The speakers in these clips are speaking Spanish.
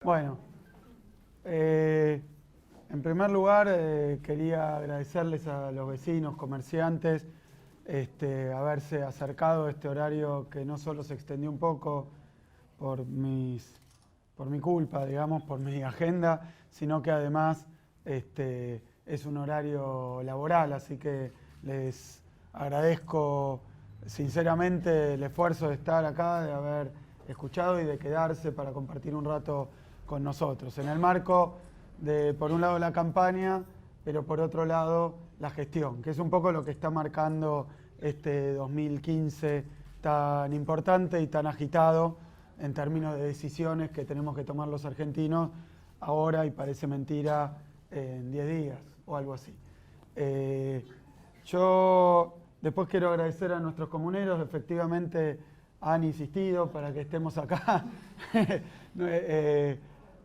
Bueno, en primer lugar quería agradecerles a los vecinos, comerciantes, haberse acercado a este horario que no solo se extendió un poco por mi culpa, digamos, por mi agenda, sino que además es un horario laboral, así que les agradezco sinceramente el esfuerzo de estar acá, de haber escuchado y de quedarse para compartir un rato con nosotros. En el marco de, por un lado, la campaña, pero por otro lado, la gestión, que es un poco lo que está marcando este 2015 tan importante y tan agitado en términos de decisiones que tenemos que tomar los argentinos ahora y parece mentira en 10 días o algo así. Yo después quiero agradecer a nuestros comuneros, efectivamente han insistido para que estemos acá,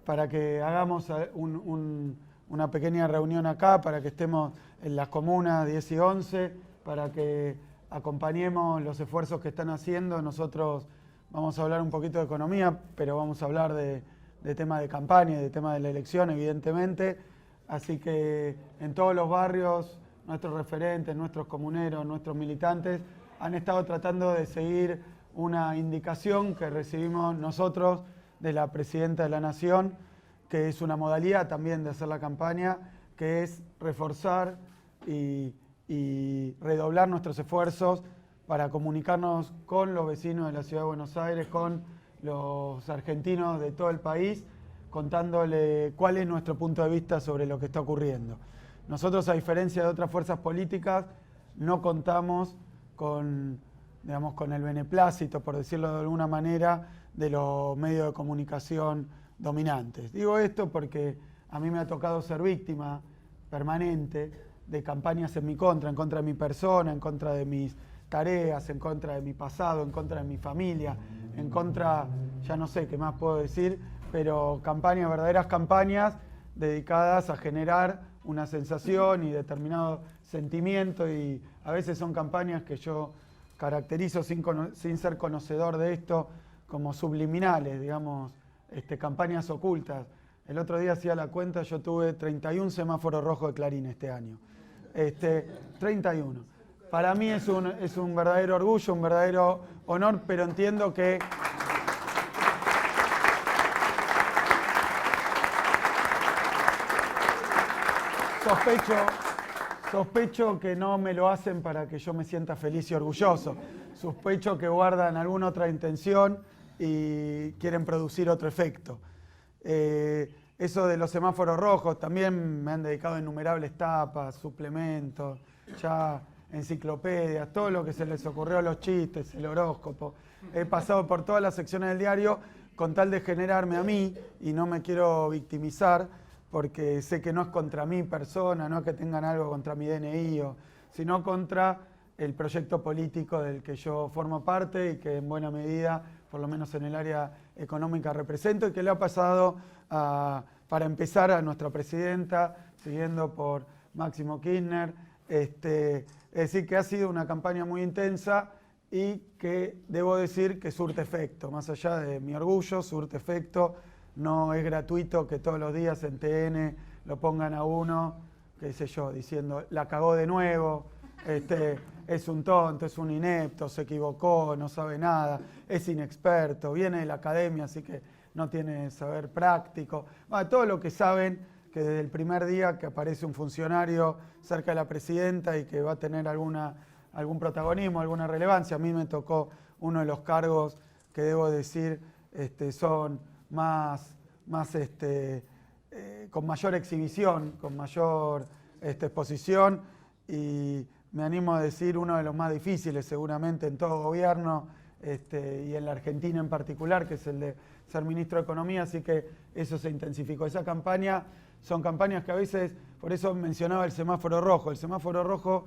para que hagamos una pequeña reunión acá, para que estemos en las comunas 10 y 11, para que acompañemos los esfuerzos que están haciendo. Nosotros vamos a hablar un poquito de economía, pero vamos a hablar de tema de campaña, de tema de la elección, evidentemente. Así que en todos los barrios, nuestros referentes, nuestros comuneros, nuestros militantes han estado tratando de seguir una indicación que recibimos nosotros de la Presidenta de la Nación, que es una modalidad también de hacer la campaña, que es reforzar y redoblar nuestros esfuerzos para comunicarnos con los vecinos de la Ciudad de Buenos Aires, con los argentinos de todo el país, contándole cuál es nuestro punto de vista sobre lo que está ocurriendo. Nosotros, a diferencia de otras fuerzas políticas, no contamos con, digamos, con el beneplácito, por decirlo de alguna manera, de los medios de comunicación dominantes. Digo esto porque a mí me ha tocado ser víctima permanente de campañas en contra de mi persona, en contra de mis tareas, en contra de mi pasado, en contra de mi familia, en contra, ya no sé qué más puedo decir, pero campañas, verdaderas campañas dedicadas a generar una sensación y determinado sentimiento, y a veces son campañas que yo caracterizo sin ser conocedor de esto como subliminales, digamos, campañas ocultas. El otro día hacía la cuenta, yo tuve 31 semáforos rojos de Clarín este año. 31. Para mí es un verdadero orgullo, un verdadero honor, pero entiendo que sospecho que no me lo hacen para que yo me sienta feliz y orgulloso. Sospecho que guardan alguna otra intención y quieren producir otro efecto. Eso de los semáforos rojos, también me han dedicado innumerables tapas, suplementos, ya enciclopedias, todo lo que se les ocurrió, los chistes, el horóscopo. He pasado por todas las secciones del diario con tal de generarme a mí, y no me quiero victimizar, porque sé que no es contra mi persona, no es que tengan algo contra mi DNI, sino contra el proyecto político del que yo formo parte y que en buena medida, por lo menos en el área económica, represento, y que le ha pasado para empezar a nuestra presidenta, siguiendo por Máximo Kirchner. Es decir, que ha sido una campaña muy intensa y que debo decir que surte efecto, más allá de mi orgullo, surte efecto. No es gratuito que todos los días en TN lo pongan a uno, qué sé yo, diciendo, la cagó de nuevo, es un tonto, es un inepto, se equivocó, no sabe nada, es inexperto, viene de la academia, así que no tiene saber práctico. Bueno, todo lo que saben, que desde el primer día que aparece un funcionario cerca de la presidenta y que va a tener algún protagonismo, alguna relevancia. A mí me tocó uno de los cargos que debo decir son con mayor exhibición, con mayor exposición, y me animo a decir uno de los más difíciles seguramente en todo gobierno, y en la Argentina en particular, que es el de ser ministro de Economía, así que eso se intensificó. Esa campaña son campañas que a veces, por eso mencionaba el semáforo rojo. El semáforo rojo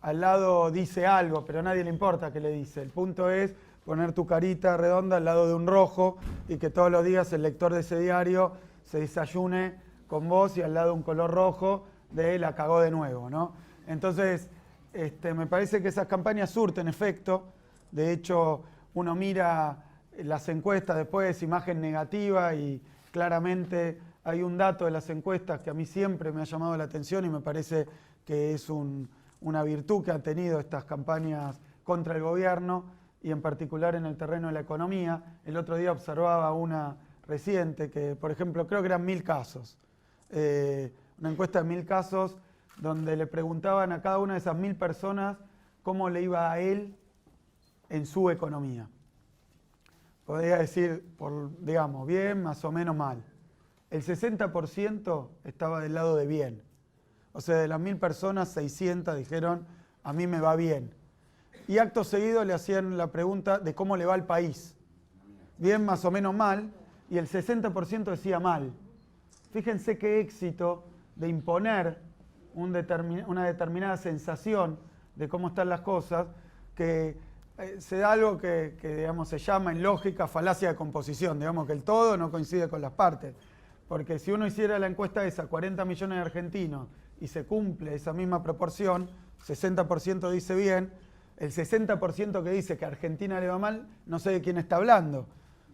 al lado dice algo, pero a nadie le importa qué le dice. El punto es poner tu carita redonda al lado de un rojo y que todos los días el lector de ese diario se desayune con vos y al lado un color rojo de la cagó de nuevo, ¿no? Entonces, me parece que esas campañas surten efecto. De hecho, uno mira las encuestas después, imagen negativa, y claramente hay un dato de las encuestas que a mí siempre me ha llamado la atención y me parece que es una virtud que han tenido estas campañas contra el gobierno y en particular en el terreno de la economía. El otro día observaba una reciente que, por ejemplo, creo que eran 1000 casos. Una encuesta de 1000 casos donde le preguntaban a cada una de esas 1000 personas cómo le iba a él en su economía. Podría decir, digamos, bien, más o menos mal. El 60% estaba del lado de bien. O sea, de las 1000 personas, 600 dijeron, a mí me va bien. Y acto seguido le hacían la pregunta de cómo le va al país. Bien, más o menos mal, y el 60% decía mal. Fíjense qué éxito de imponer una determinada sensación de cómo están las cosas, que se da algo que digamos, se llama en lógica falacia de composición, digamos que el todo no coincide con las partes. Porque si uno hiciera la encuesta esa, 40 millones de argentinos, y se cumple esa misma proporción, 60% dice bien, el 60% que dice que a Argentina le va mal, no sé de quién está hablando,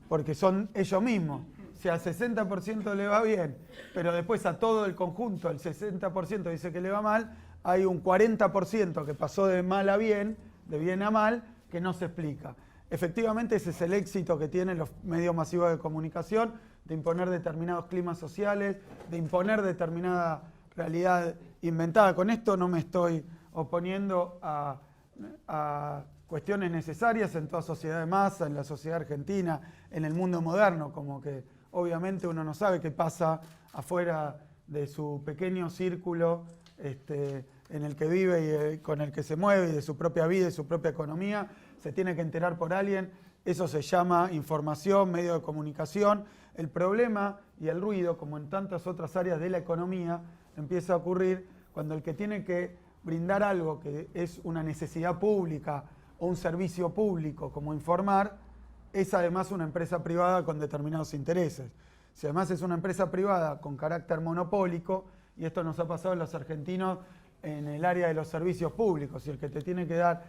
porque son ellos mismos. Si al 60% le va bien, pero después a todo el conjunto, el 60% dice que le va mal, hay un 40% que pasó de mal a bien, de bien a mal, que no se explica. Efectivamente, ese es el éxito que tienen los medios masivos de comunicación, de imponer determinados climas sociales, de imponer determinada realidad inventada. Con esto no me estoy oponiendo a cuestiones necesarias en toda sociedad de masa, en la sociedad argentina, en el mundo moderno, como que obviamente uno no sabe qué pasa afuera de su pequeño círculo en el que vive y con el que se mueve, y de su propia vida y su propia economía. Se tiene que enterar por alguien. Eso se llama información, medio de comunicación. El problema y el ruido, como en tantas otras áreas de la economía, empieza a ocurrir cuando el que tiene que brindar algo que es una necesidad pública o un servicio público, como informar, es además una empresa privada con determinados intereses. Si además es una empresa privada con carácter monopólico, y esto nos ha pasado a los argentinos en el área de los servicios públicos, y el que te tiene que dar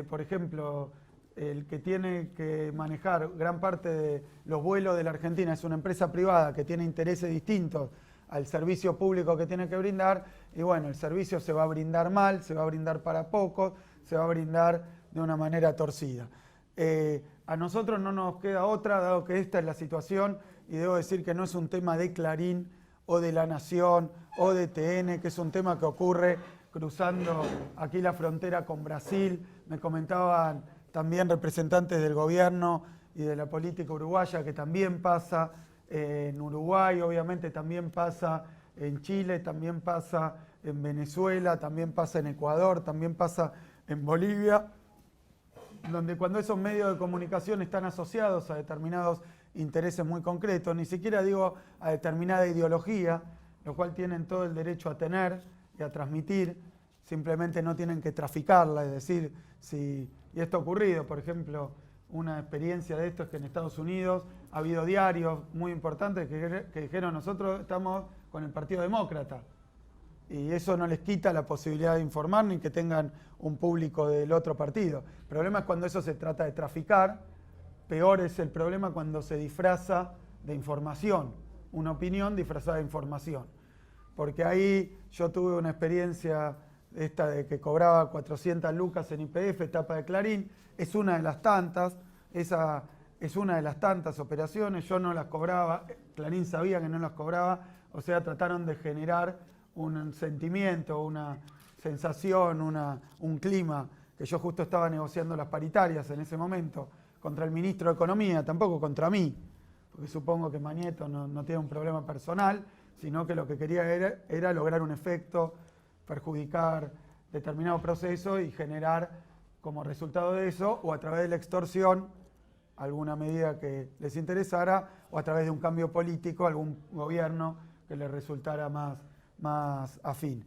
por ejemplo, el que tiene que manejar gran parte de los vuelos de la Argentina es una empresa privada que tiene intereses distintos al servicio público que tiene que brindar, y bueno, el servicio se va a brindar mal, se va a brindar para pocos, se va a brindar de una manera torcida. A nosotros no nos queda otra, dado que esta es la situación, y debo decir que no es un tema de Clarín o de La Nación o de TN, que es un tema que ocurre cruzando aquí la frontera con Brasil. Me comentaban también representantes del gobierno y de la política uruguaya que también pasa en Uruguay, obviamente también pasa en Chile, también pasa en Venezuela, también pasa en Ecuador, también pasa en Bolivia, donde cuando esos medios de comunicación están asociados a determinados intereses muy concretos, ni siquiera digo a determinada ideología, lo cual tienen todo el derecho a tener y a transmitir, simplemente no tienen que traficarla, es decir, y esto ha ocurrido, por ejemplo, una experiencia de esto es que en Estados Unidos ha habido diarios muy importantes que dijeron nosotros estamos con el Partido Demócrata, y eso no les quita la posibilidad de informar ni que tengan un público del otro partido. El problema es cuando eso se trata de traficar, peor es el problema cuando se disfraza de información, una opinión disfrazada de información. Porque ahí yo tuve una experiencia esta de que cobraba 400 lucas en YPF, etapa de Clarín, es una de las tantas, esa es una de las tantas operaciones, yo no las cobraba, Clarín sabía que no las cobraba, o sea, trataron de generar un sentimiento, una sensación, un clima, que yo justo estaba negociando las paritarias en ese momento, contra el ministro de Economía, tampoco contra mí, porque supongo que Mañeto no tiene un problema personal, sino que lo que quería era lograr un efecto, perjudicar determinado proceso y generar como resultado de eso, o a través de la extorsión, alguna medida que les interesara, o a través de un cambio político, algún gobierno que les resultara más afín.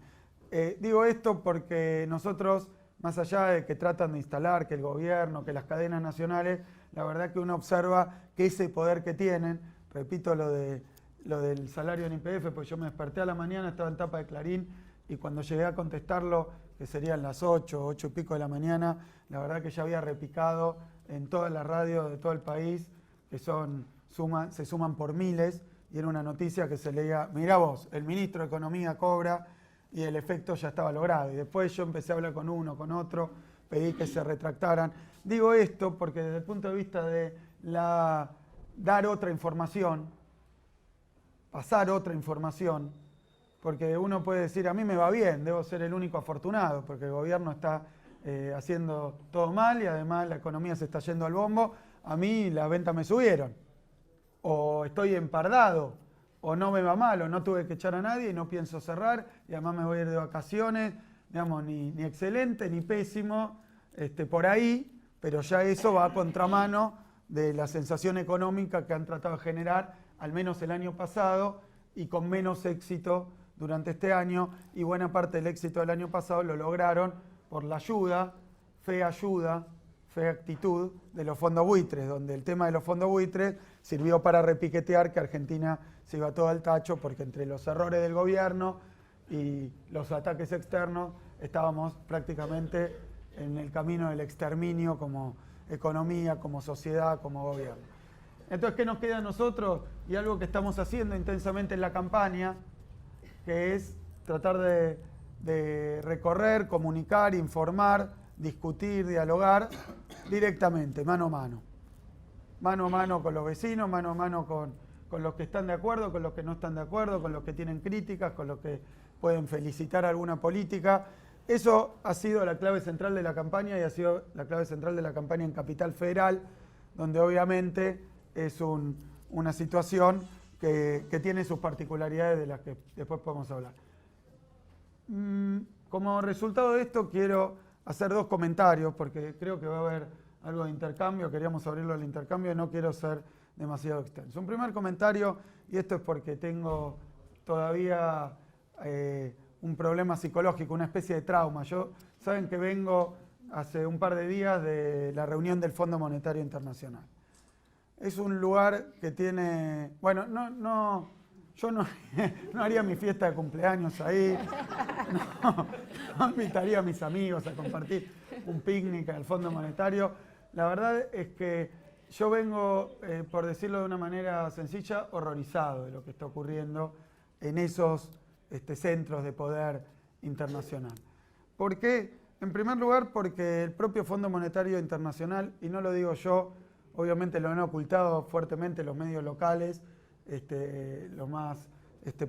Digo esto porque nosotros, más allá de que tratan de instalar que el gobierno, que las cadenas nacionales, la verdad que uno observa que ese poder que tienen, repito lo del salario en YPF, pues yo me desperté a la mañana, estaba en tapa de Clarín, y cuando llegué a contestarlo, que serían las 8 y pico de la mañana, la verdad que ya había repicado en todas las radios de todo el país, que son se suman por miles, y era una noticia que se leía, mirá vos, el ministro de Economía cobra, y el efecto ya estaba logrado. Y después yo empecé a hablar con uno, con otro, pedí que se retractaran. Digo esto porque desde el punto de vista de dar otra información, pasar otra información, porque uno puede decir, a mí me va bien, debo ser el único afortunado, porque el gobierno está haciendo todo mal y además la economía se está yendo al bombo, a mí las ventas me subieron, o estoy empardado, o no me va mal, o no tuve que echar a nadie y no pienso cerrar, y además me voy a ir de vacaciones, digamos, ni excelente ni pésimo, por ahí, pero ya eso va a contramano de la sensación económica que han tratado de generar, al menos el año pasado, y con menos éxito durante este año, y buena parte del éxito del año pasado lo lograron por la ayuda, fe actitud de los fondos buitres, donde el tema de los fondos buitres sirvió para repiquetear que Argentina se iba todo al tacho, porque entre los errores del gobierno y los ataques externos estábamos prácticamente en el camino del exterminio como economía, como sociedad, como gobierno. Entonces, ¿qué nos queda a nosotros? Y algo que estamos haciendo intensamente en la campaña, que es tratar de recorrer, comunicar, informar, discutir, dialogar directamente, mano a mano. Mano a mano con los vecinos, mano a mano con los que están de acuerdo, con los que no están de acuerdo, con los que tienen críticas, con los que pueden felicitar alguna política. Eso ha sido la clave central de la campaña y ha sido la clave central de la campaña en Capital Federal, donde obviamente es una situación que tiene sus particularidades de las que después podemos hablar. Como resultado de esto quiero hacer dos comentarios, porque creo que va a haber algo de intercambio, queríamos abrirlo al intercambio y no quiero ser demasiado extenso. Un primer comentario, y esto es porque tengo todavía un problema psicológico, una especie de trauma. Saben que vengo hace un par de días de la reunión del Fondo Monetario Internacional. Es un lugar que tiene, bueno, yo no haría mi fiesta de cumpleaños ahí, no invitaría a mis amigos a compartir un picnic en el Fondo Monetario. La verdad es que yo vengo, por decirlo de una manera sencilla, horrorizado de lo que está ocurriendo en esos centros de poder internacional. ¿Por qué? En primer lugar, porque el propio Fondo Monetario Internacional, y no lo digo yo, obviamente lo han ocultado fuertemente los medios locales, los más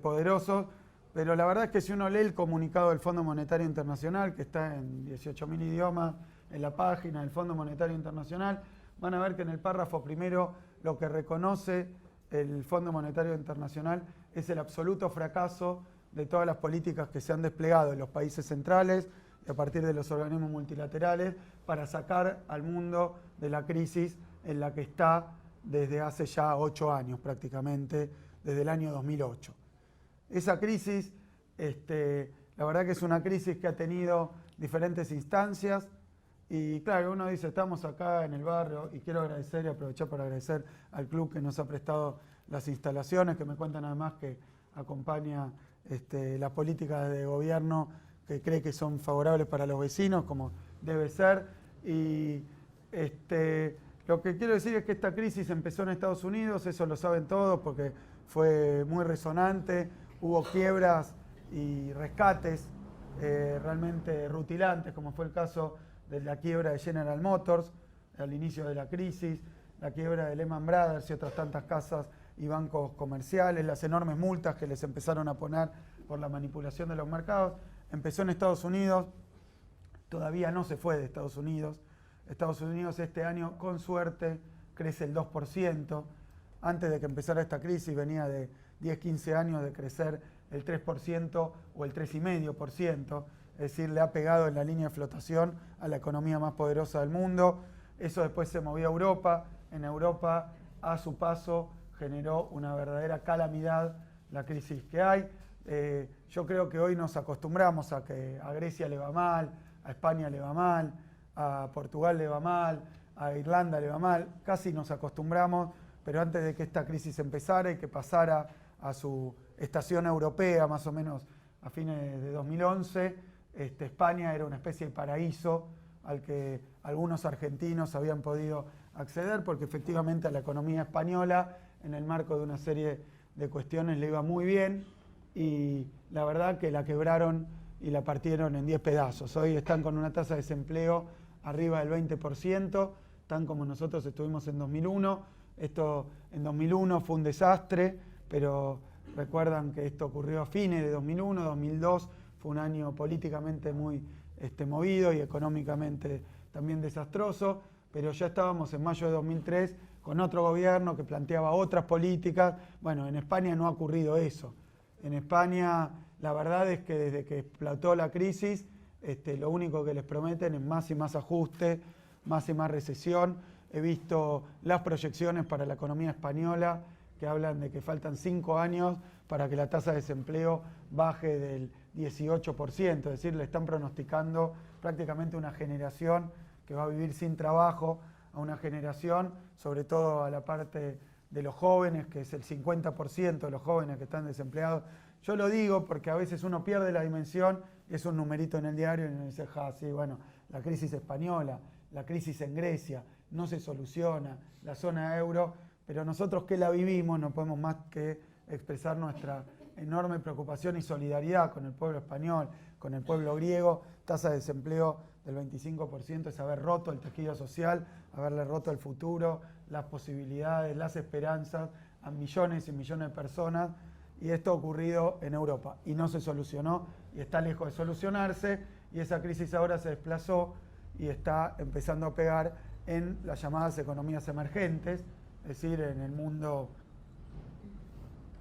poderosos, pero la verdad es que si uno lee el comunicado del Fondo Monetario Internacional, que está en 18.000 idiomas en la página del Fondo Monetario Internacional, van a ver que en el párrafo primero lo que reconoce el Fondo Monetario Internacional es el absoluto fracaso de todas las políticas que se han desplegado en los países centrales y a partir de los organismos multilaterales para sacar al mundo de la crisis en la que está desde hace ya 8 años prácticamente, desde el año 2008. Esa crisis, la verdad que es una crisis que ha tenido diferentes instancias y claro, uno dice, estamos acá en el barrio y quiero agradecer y aprovechar para agradecer al club que nos ha prestado las instalaciones, que me cuentan además que acompaña las políticas de gobierno que cree que son favorables para los vecinos, como debe ser. Y lo que quiero decir es que esta crisis empezó en Estados Unidos, eso lo saben todos porque fue muy resonante, hubo quiebras y rescates realmente rutilantes, como fue el caso de la quiebra de General Motors al inicio de la crisis, la quiebra de Lehman Brothers y otras tantas casas y bancos comerciales, las enormes multas que les empezaron a poner por la manipulación de los mercados. Empezó en Estados Unidos, todavía no se fue de Estados Unidos. Estados Unidos este año, con suerte, crece el 2%. Antes de que empezara esta crisis venía de 10, 15 años de crecer el 3% o el 3,5%. Es decir, le ha pegado en la línea de flotación a la economía más poderosa del mundo. Eso después se movió a Europa. En Europa, a su paso, generó una verdadera calamidad la crisis que hay. Yo creo que hoy nos acostumbramos a que a Grecia le va mal, a España le va mal, a Portugal le va mal, a Irlanda le va mal. Casi nos acostumbramos, pero antes de que esta crisis empezara y que pasara a su estación europea, más o menos a fines de 2011, España era una especie de paraíso al que algunos argentinos habían podido acceder porque efectivamente a la economía española en el marco de una serie de cuestiones le iba muy bien y la verdad que la quebraron y la partieron en 10 pedazos. Hoy están con una tasa de desempleo arriba del 20%, están como nosotros estuvimos en 2001. Esto en 2001 fue un desastre, pero recuerdan que esto ocurrió a fines de 2001, 2002 fue un año políticamente muy movido y económicamente también desastroso, pero ya estábamos en mayo de 2003 con otro gobierno que planteaba otras políticas. Bueno, en España no ha ocurrido eso. En España la verdad es que desde que explotó la crisis, lo único que les prometen es más y más ajuste, más y más recesión. He visto las proyecciones para la economía española que hablan de que faltan 5 años para que la tasa de desempleo baje del 18%, es decir, le están pronosticando prácticamente una generación que va a vivir sin trabajo, a una generación, sobre todo a la parte de los jóvenes, que es el 50% de los jóvenes que están desempleados. Yo lo digo porque a veces uno pierde la dimensión, es un numerito en el diario y uno dice, sí, bueno, la crisis española, la crisis en Grecia, no se soluciona, la zona euro, pero nosotros que la vivimos no podemos más que expresar nuestra enorme preocupación y solidaridad con el pueblo español, con el pueblo griego. Tasa de desempleo del 25% es haber roto el tejido social, haberle roto el futuro, las posibilidades, las esperanzas a millones y millones de personas, y esto ha ocurrido en Europa y no se solucionó y está lejos de solucionarse, y esa crisis ahora se desplazó y está empezando a pegar en las llamadas economías emergentes, es decir, en el mundo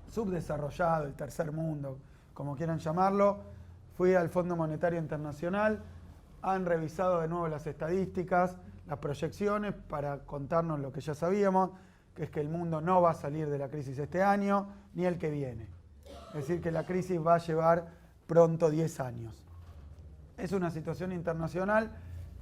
subdesarrollado, el tercer mundo, como quieran llamarlo. Fui al Fondo Monetario Internacional, han revisado de nuevo las estadísticas, las proyecciones para contarnos lo que ya sabíamos, que es que el mundo no va a salir de la crisis este año ni el que viene. Es decir, que la crisis va a llevar pronto 10 años. Es una situación internacional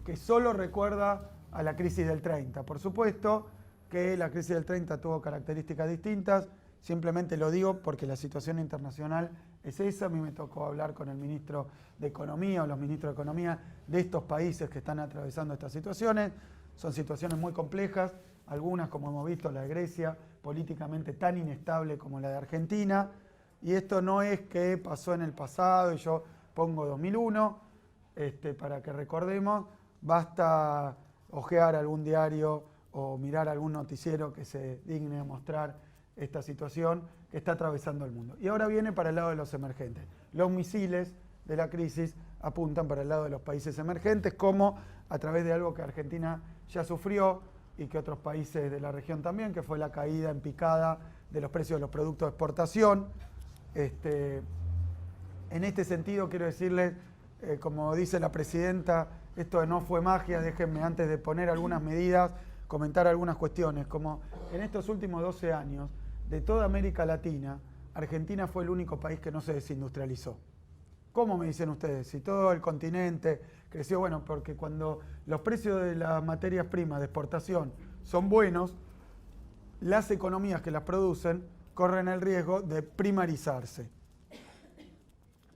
que solo recuerda a la crisis del 30. Por supuesto que la crisis del 30 tuvo características distintas, simplemente lo digo porque la situación internacional es esa. A mí me tocó hablar con el ministro de Economía o los ministros de Economía de estos países que están atravesando estas situaciones. Son situaciones muy complejas, algunas, como hemos visto, la de Grecia, políticamente tan inestable como la de Argentina. Y esto no es que pasó en el pasado y yo pongo 2001, para que recordemos, basta hojear algún diario o mirar algún noticiero que se digne a mostrar esta situación que está atravesando el mundo. Y ahora viene para el lado de los emergentes. Los misiles de la crisis apuntan para el lado de los países emergentes, como a través de algo que Argentina ya sufrió y que otros países de la región también, que fue la caída en picada de los precios de los productos de exportación. En este sentido quiero decirles, como dice la presidenta, esto no fue magia. Déjenme, antes de poner algunas medidas, comentar algunas cuestiones, como en estos últimos 12 años, de toda América Latina, Argentina fue el único país que no se desindustrializó. ¿Cómo me dicen ustedes? Si todo el continente creció, bueno, porque cuando los precios de las materias primas de exportación son buenos, las economías que las producen corren el riesgo de primarizarse.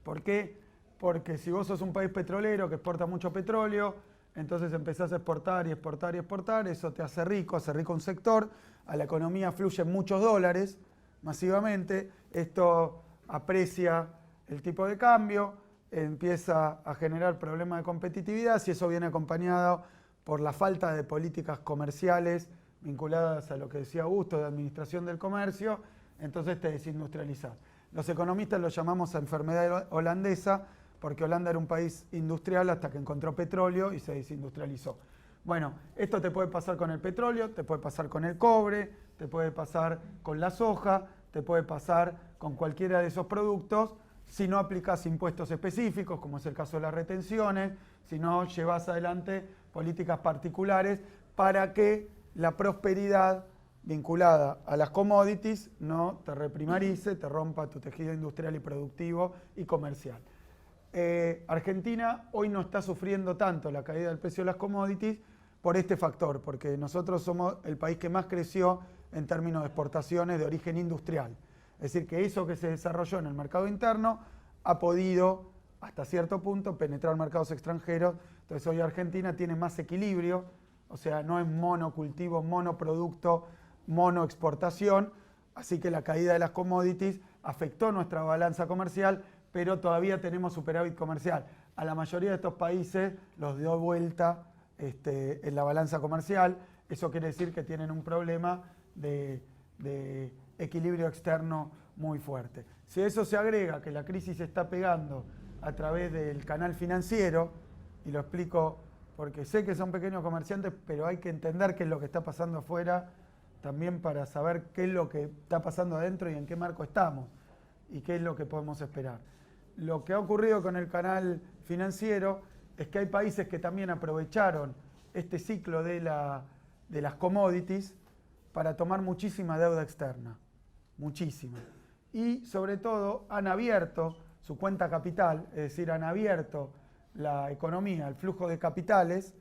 ¿Por qué? Porque si vos sos un país petrolero que exporta mucho petróleo, entonces empezás a exportar y exportar y exportar, eso te hace rico un sector, a la economía fluyen muchos dólares masivamente, esto aprecia el tipo de cambio, empieza a generar problemas de competitividad, si eso viene acompañado por la falta de políticas comerciales vinculadas a lo que decía Augusto, de administración del comercio, entonces te desindustrializás. Los economistas lo llamamos a enfermedad holandesa, porque Holanda era un país industrial hasta que encontró petróleo y se desindustrializó. Bueno, esto te puede pasar con el petróleo, te puede pasar con el cobre, te puede pasar con la soja, te puede pasar con cualquiera de esos productos si no aplicas impuestos específicos, como es el caso de las retenciones, si no llevas adelante políticas particulares para que la prosperidad vinculada a las commodities no te reprimarice, te rompa tu tejido industrial y productivo y comercial. Argentina hoy no está sufriendo tanto la caída del precio de las commodities por este factor, porque nosotros somos el país que más creció en términos de exportaciones de origen industrial. Es decir, que eso que se desarrolló en el mercado interno ha podido, hasta cierto punto, penetrar mercados extranjeros. Entonces hoy Argentina tiene más equilibrio, o sea, no es monocultivo, monoproducto, monoexportación, Así que la caída de las commodities afectó nuestra balanza comercial, pero todavía tenemos superávit comercial. A la mayoría de estos países los dio vuelta en la balanza comercial. Eso quiere decir que tienen un problema de equilibrio externo muy fuerte. Si a eso se agrega que la crisis se está pegando a través del canal financiero, y lo explico porque sé que son pequeños comerciantes, pero hay que entender qué es lo que está pasando afuera también para saber qué es lo que está pasando adentro y en qué marco estamos y qué es lo que podemos esperar. Lo que ha ocurrido con el canal financiero es que hay países que también aprovecharon este ciclo de las commodities para tomar muchísima deuda externa, muchísima. Y sobre todo han abierto su cuenta capital, es decir, han abierto la economía, el flujo de capitales,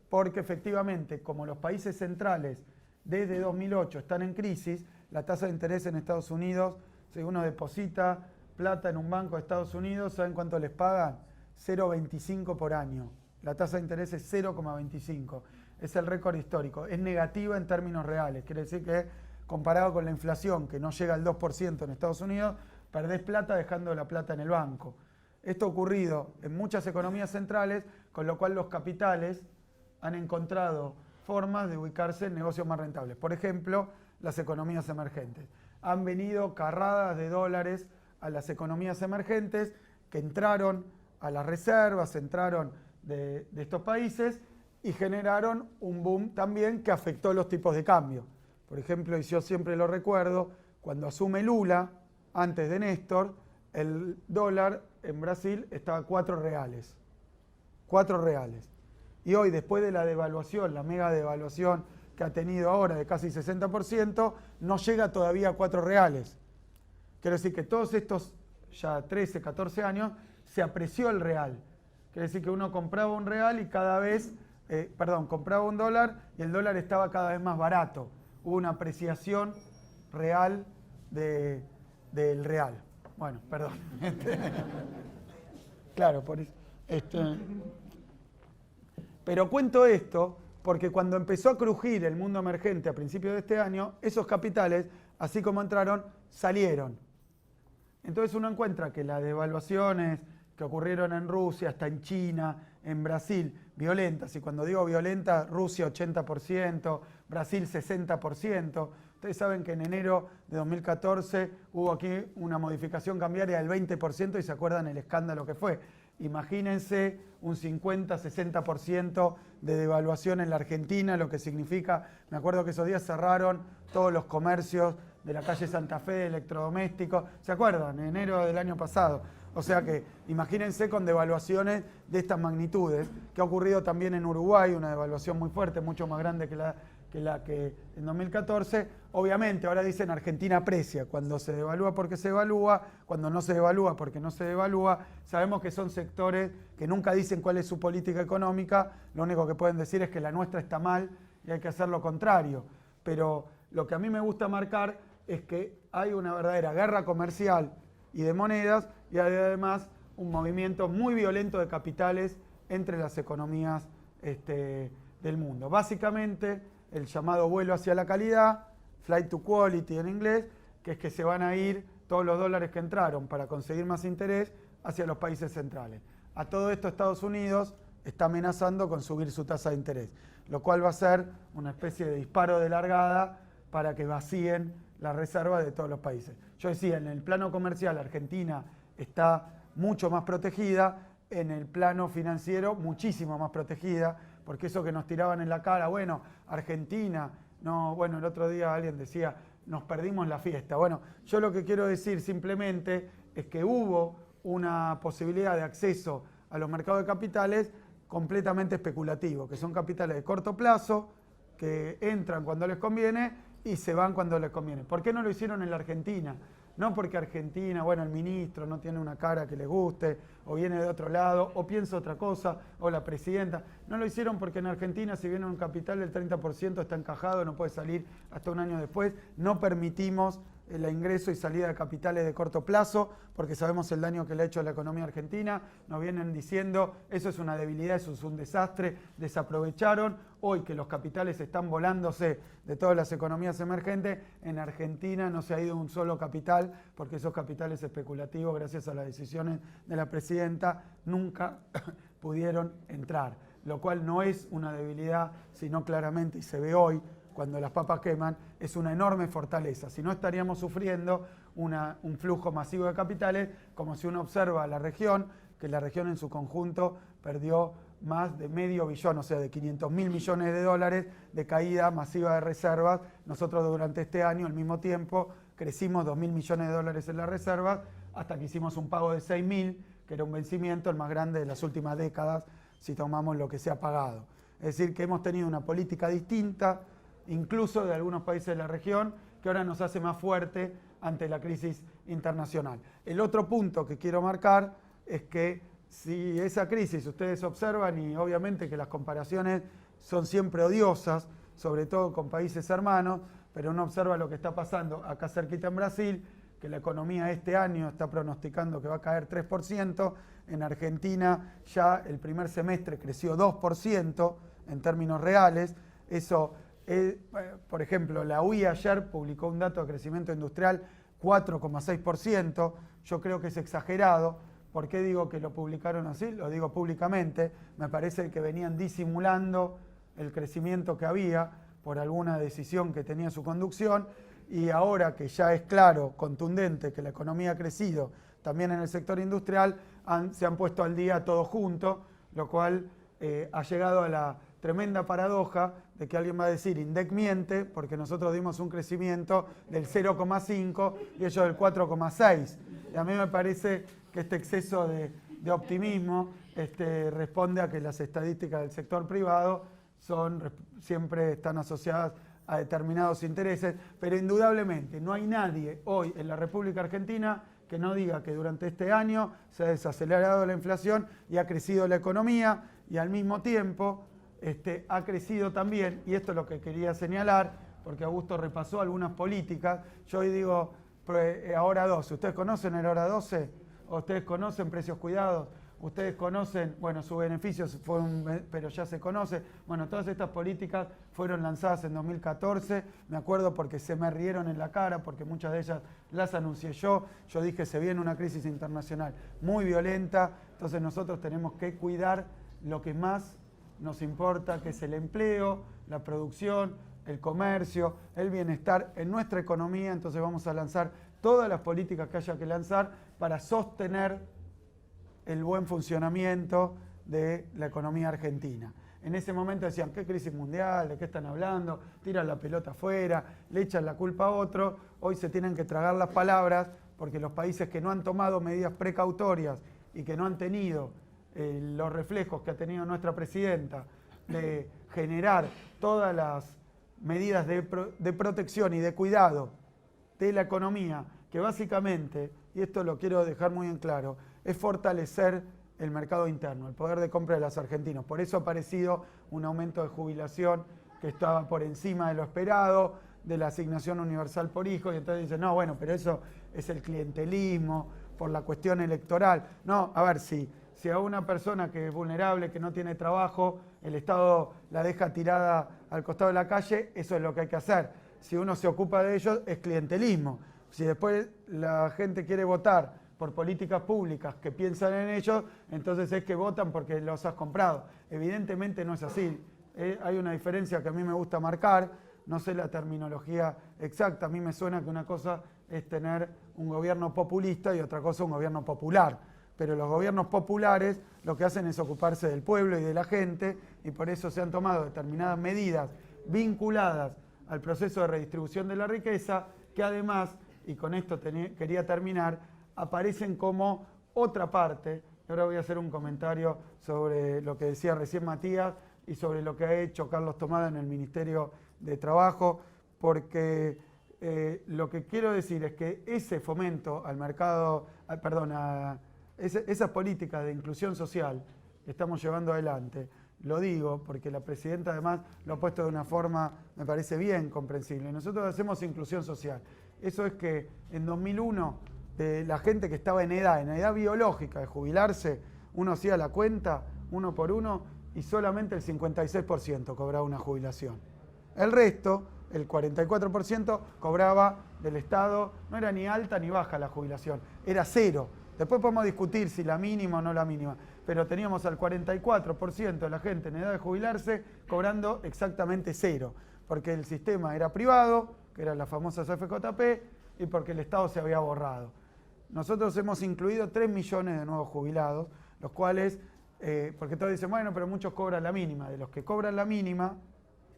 porque efectivamente, como los países centrales desde 2008 están en crisis, la tasa de interés en Estados Unidos, si uno deposita plata en un banco de Estados Unidos, ¿saben cuánto les pagan? 0,25 por año. La tasa de interés es 0,25. Es el récord histórico. Es negativa en términos reales. Quiere decir que comparado con la inflación, que no llega al 2% en Estados Unidos, perdés plata dejando la plata en el banco. Esto ha ocurrido en muchas economías centrales, con lo cual los capitales han encontrado formas de ubicarse en negocios más rentables. Por ejemplo, las economías emergentes. Han venido carradas de dólares a las economías emergentes que entraron a las reservas, entraron de estos países y generaron un boom también que afectó los tipos de cambio. Por ejemplo, y yo siempre lo recuerdo, cuando asume Lula, antes de Néstor, el dólar en Brasil estaba a 4 reales. 4 reales. Y hoy, después de la devaluación, la mega devaluación que ha tenido ahora de casi 60%, no llega todavía a 4 reales. Quiero decir que todos estos ya 13, 14 años se apreció el real. Quiere decir que uno compraba un real y cada vez, compraba un dólar y el dólar estaba cada vez más barato. Hubo una apreciación real del real. Bueno, perdón. Claro, por eso. Pero cuento esto porque cuando empezó a crujir el mundo emergente a principios de este año, esos capitales, así como entraron, salieron. Entonces uno encuentra que las devaluaciones que ocurrieron en Rusia, hasta en China, en Brasil, violentas, y cuando digo violenta, Rusia 80%, Brasil 60%. Ustedes saben que en enero de 2014 hubo aquí una modificación cambiaria del 20% y se acuerdan el escándalo que fue. Imagínense un 50-60% de devaluación en la Argentina, lo que significa, me acuerdo que esos días cerraron todos los comercios de la calle Santa Fe de electrodomésticos, ¿se acuerdan? En enero del año pasado. O sea que imagínense con devaluaciones de estas magnitudes, que ha ocurrido también en Uruguay, una devaluación muy fuerte, mucho más grande que la que en 2014. Obviamente, ahora dicen Argentina aprecia, cuando se devalúa porque se devalúa, cuando no se devalúa porque no se devalúa. Sabemos que son sectores que nunca dicen cuál es su política económica, lo único que pueden decir es que la nuestra está mal y hay que hacer lo contrario. Pero lo que a mí me gusta marcar es que hay una verdadera guerra comercial y de monedas, y hay además un movimiento muy violento de capitales entre las economías del mundo. Básicamente, el llamado vuelo hacia la calidad, flight to quality en inglés, que es que se van a ir todos los dólares que entraron para conseguir más interés hacia los países centrales. A todo esto Estados Unidos está amenazando con subir su tasa de interés, lo cual va a ser una especie de disparo de largada para que vacíen las reservas de todos los países. Yo decía, en el plano comercial Argentina está mucho más protegida, en el plano financiero muchísimo más protegida, porque eso que nos tiraban en la cara, bueno, Argentina, no, bueno, el otro día alguien decía, nos perdimos la fiesta. Bueno, yo lo que quiero decir simplemente es que hubo una posibilidad de acceso a los mercados de capitales completamente especulativo, que son capitales de corto plazo, que entran cuando les conviene y se van cuando les conviene. ¿Por qué no lo hicieron en la Argentina? No porque Argentina, bueno, el ministro no tiene una cara que le guste, o viene de otro lado, o piensa otra cosa, o la presidenta. No lo hicieron porque en Argentina, si viene un capital del 30% está encajado, no puede salir hasta un año después. No permitimos el ingreso y salida de capitales de corto plazo, porque sabemos el daño que le ha hecho a la economía argentina. Nos vienen diciendo, eso es una debilidad, eso es un desastre, desaprovecharon. Hoy que los capitales están volándose de todas las economías emergentes, en Argentina no se ha ido un solo capital, porque esos capitales especulativos, gracias a las decisiones de la presidenta, nunca pudieron entrar, lo cual no es una debilidad, sino claramente, y se ve hoy, cuando las papas queman, es una enorme fortaleza. Si no, estaríamos sufriendo un flujo masivo de capitales, como si uno observa la región, que la región en su conjunto perdió más de medio billón, o sea, de 500.000 millones de dólares de caída masiva de reservas. Nosotros durante este año, al mismo tiempo, crecimos 2.000 millones de dólares en las reservas, hasta que hicimos un pago de 6.000, que era un vencimiento el más grande de las últimas décadas, si tomamos lo que se ha pagado. Es decir, que hemos tenido una política distinta, incluso de algunos países de la región, que ahora nos hace más fuerte ante la crisis internacional. El otro punto que quiero marcar es que si esa crisis, ustedes observan, y obviamente que las comparaciones son siempre odiosas, sobre todo con países hermanos, pero uno observa lo que está pasando acá cerquita en Brasil, que la economía este año está pronosticando que va a caer 3%, en Argentina ya el primer semestre creció 2% en términos reales. Eso, por ejemplo, la UI ayer publicó un dato de crecimiento industrial 4,6%, yo creo que es exagerado. ¿Por qué digo que lo publicaron así? Lo digo públicamente, me parece que venían disimulando el crecimiento que había por alguna decisión que tenía su conducción, y ahora que ya es claro, contundente, que la economía ha crecido también en el sector industrial, se han puesto al día todos juntos, lo cual ha llegado a la tremenda paradoja de que alguien va a decir, INDEC miente, porque nosotros dimos un crecimiento del 0,5 y ellos del 4,6. Y a mí me parece que este exceso de optimismo responde a que las estadísticas del sector privado siempre están asociadas a determinados intereses, pero indudablemente no hay nadie hoy en la República Argentina que no diga que durante este año se ha desacelerado la inflación y ha crecido la economía, y al mismo tiempo ha crecido también, y esto es lo que quería señalar, porque Augusto repasó algunas políticas. Yo hoy digo, ahora 12, ¿ustedes conocen el hora 12? ¿O ustedes conocen precios cuidados? Ustedes conocen, bueno, sus beneficios, pero ya se conoce. Bueno, todas estas políticas fueron lanzadas en 2014, me acuerdo porque se me rieron en la cara, porque muchas de ellas las anuncié yo. Yo dije, se viene una crisis internacional muy violenta, entonces nosotros tenemos que cuidar lo que más nos importa, que es el empleo, la producción, el comercio, el bienestar en nuestra economía. Entonces vamos a lanzar todas las políticas que haya que lanzar para sostener el buen funcionamiento de la economía argentina. En ese momento decían, ¿qué crisis mundial? ¿De qué están hablando? Tiran la pelota afuera, le echan la culpa a otro. Hoy se tienen que tragar las palabras, porque los países que no han tomado medidas precautorias y que no han tenido los reflejos que ha tenido nuestra presidenta de generar todas las medidas de protección y de cuidado de la economía, que básicamente, y esto lo quiero dejar muy en claro, es fortalecer el mercado interno, el poder de compra de los argentinos. Por eso ha aparecido un aumento de jubilación que estaba por encima de lo esperado, de la asignación universal por hijo, y entonces dicen, no, bueno, pero eso es el clientelismo, por la cuestión electoral. No, a ver, si a una persona que es vulnerable, que no tiene trabajo, el Estado la deja tirada al costado de la calle, eso es lo que hay que hacer. Si uno se ocupa de ellos, es clientelismo. Si después la gente quiere votar por políticas públicas que piensan en ellos, entonces es que votan porque los has comprado. Evidentemente no es así. Hay una diferencia que a mí me gusta marcar, no sé la terminología exacta, a mí me suena que una cosa es tener un gobierno populista y otra cosa un gobierno popular. Pero los gobiernos populares lo que hacen es ocuparse del pueblo y de la gente, y por eso se han tomado determinadas medidas vinculadas al proceso de redistribución de la riqueza, que además, y con esto quería terminar, aparecen como otra parte. Ahora voy a hacer un comentario sobre lo que decía recién Matías y sobre lo que ha hecho Carlos Tomada en el Ministerio de Trabajo, porque lo que quiero decir es que ese fomento al mercado, esas políticas de inclusión social que estamos llevando adelante, lo digo porque la presidenta además lo ha puesto de una forma, me parece bien comprensible. Nosotros hacemos inclusión social Eso es que en 2001, de la gente que estaba en edad biológica de jubilarse, uno hacía la cuenta, uno por uno, y solamente el 56% cobraba una jubilación. El resto, el 44%, cobraba del Estado, no era ni alta ni baja la jubilación, era cero. Después podemos discutir si la mínima o no la mínima, pero teníamos al 44% de la gente en edad de jubilarse cobrando exactamente cero, porque el sistema era privado, que eran las famosas FJP, y porque el Estado se había borrado. Nosotros hemos incluido 3 millones de nuevos jubilados, los cuales, porque todos dicen, bueno, pero muchos cobran la mínima. De los que cobran la mínima,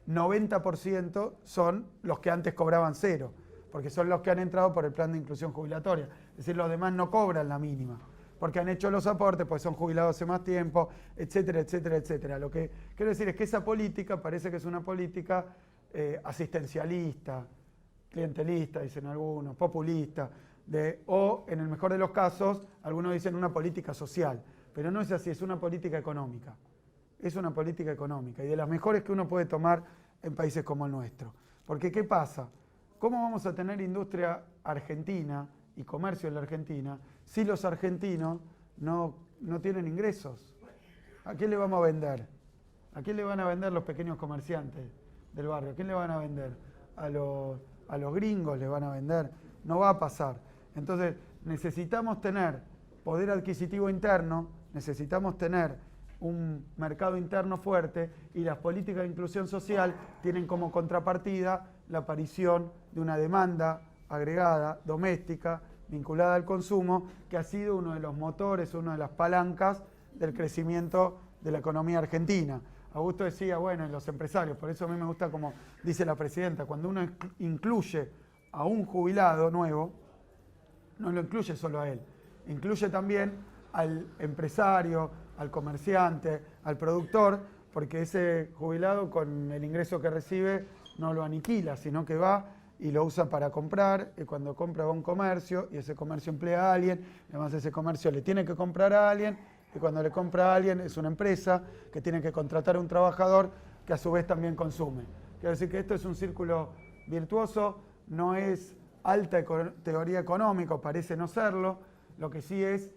90% son los que antes cobraban cero, porque son los que han entrado por el plan de inclusión jubilatoria. Es decir, los demás no cobran la mínima, porque han hecho los aportes, pues son jubilados hace más tiempo, etcétera, etcétera, etcétera. Lo que quiero decir es que esa política parece que es una política asistencialista, clientelista, dicen algunos, populista, o en el mejor de los casos, algunos dicen una política social, pero no es así, es una política económica. Es una política económica y de las mejores que uno puede tomar en países como el nuestro. Porque ¿qué pasa? ¿Cómo vamos a tener industria argentina y comercio en la Argentina si los argentinos no tienen ingresos? ¿A quién le vamos a vender? ¿A quién le van a vender los pequeños comerciantes del barrio? ¿A quién le van a vender? ¿A los gringos le van a vender? No va a pasar. Entonces necesitamos tener poder adquisitivo interno, necesitamos tener un mercado interno fuerte y las políticas de inclusión social tienen como contrapartida la aparición de una demanda agregada, doméstica, vinculada al consumo, que ha sido uno de los motores, una de las palancas del crecimiento de la economía argentina. Augusto decía, bueno, en los empresarios, por eso a mí me gusta como dice la presidenta, cuando uno incluye a un jubilado nuevo, no lo incluye solo a él, incluye también al empresario, al comerciante, al productor, porque ese jubilado con el ingreso que recibe no lo aniquila, sino que va y lo usa para comprar, y cuando compra va a un comercio, y ese comercio emplea a alguien, además ese comercio le tiene que comprar a alguien, y cuando le compra a alguien es una empresa que tiene que contratar a un trabajador que a su vez también consume. Quiero decir que esto es un círculo virtuoso, no es alta teoría económica, parece no serlo, lo que sí es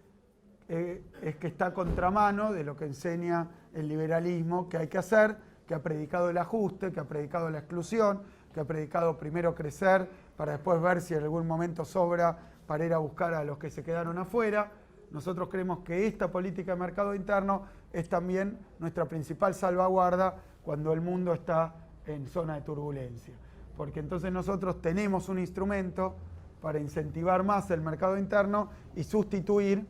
que está a contramano de lo que enseña el liberalismo que hay que hacer, que ha predicado el ajuste, que ha predicado la exclusión, que ha predicado primero crecer para después ver si en algún momento sobra para ir a buscar a los que se quedaron afuera. Nosotros creemos que esta política de mercado interno es también nuestra principal salvaguarda cuando el mundo está en zona de turbulencia. Porque entonces nosotros tenemos un instrumento para incentivar más el mercado interno y sustituir,